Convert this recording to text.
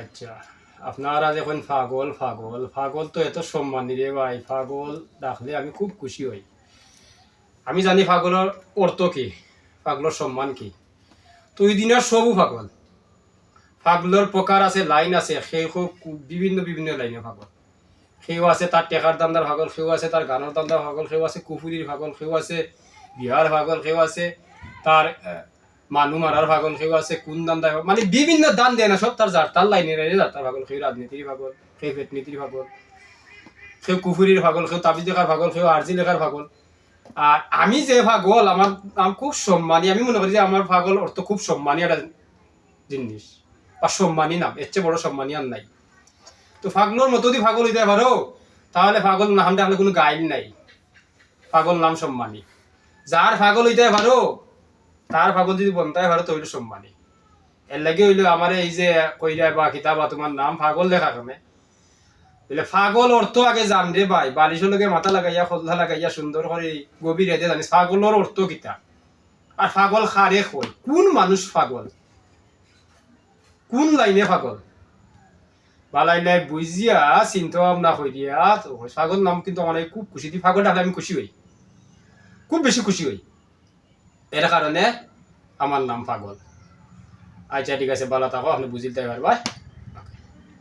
আচ্ছা, আপনারা যখন পাগল পাগল পাগল তো এত সম্মানী রে ভাই, পাগল ডাকলে আমি খুব খুশি হই। আমি জানি পাগলের অর্থ কি, পাগলের সম্মান কি। তুই দিনের সবু পাগল, পাগলের প্রকার আছে, লাইন আছে, সেই বিভিন্ন বিভিন্ন লাইনে পাগল। সেও আছে তার টেকার দান্দার পাগল, সেও আছে তার গানের দান্দার পাগল, সেও আছে কুফুরির পাগল, সেও আছে বিহার পাগল, সেও আছে তার মানু মারার পাগল, সেও আছে কোন দান্দা, মানে বিভিন্ন দান দেয় না, সব তার যার তার লাইনের যার তার পাগল। সেও রাজনীতির পাগল, সেও পেটনীতির পাগল, সেও কুফুরির পাগল, সেও তাবিজ লেখার পাগল, সেও আরজি লেখার পাগল। আর আমি যে পাগল, আমার নাম খুব সম্মানী। আমি মনে করি যে আমার পাগল অর্থ খুব সম্মানী একটা জিনিস, বা সম্মানী নাম, এর চেয়ে বড় সম্মানী আর নাই। তো পাগলোর মতো যদি পাগল হইতে পারো, তাহলে পাগল নাম ডাকলে কোনো গাইল নাই, পাগল নাম সম্মানী। যার পাগল হইতে পারো, তার পাগল যদি বনতে পারো তো হইলো সম্মানী। এর লাগে হইলো আমার এই যে কইরা বা কিতাব বা তোমার নাম পাগল লেখা কামে, বলে পাগল অর্থ আগে জান রে ভাই, বালিশের লগে মাথা লাগাইয়া খোল্লা লাগাইয়া সুন্দর করে গভীর এতে জানিস পাগলের অর্থ কিতা। আর পাগল খারে কই, কোন মানুষ পাগল, কোন লাইনে পাগল, বালাইলাই বুঝিয়া চিন্তা ভাবনা করিয়া তো পাগল নাম কিন্তু আমার খুব খুশি দিই। পাগল ডাকলে আমি খুশি হই, খুব বেশি খুশি হই। এর কারণে আমার নাম পাগল। আচ্ছা ঠিক আছে, ভালো থাকো, আপনি বুঝিতে পারবা।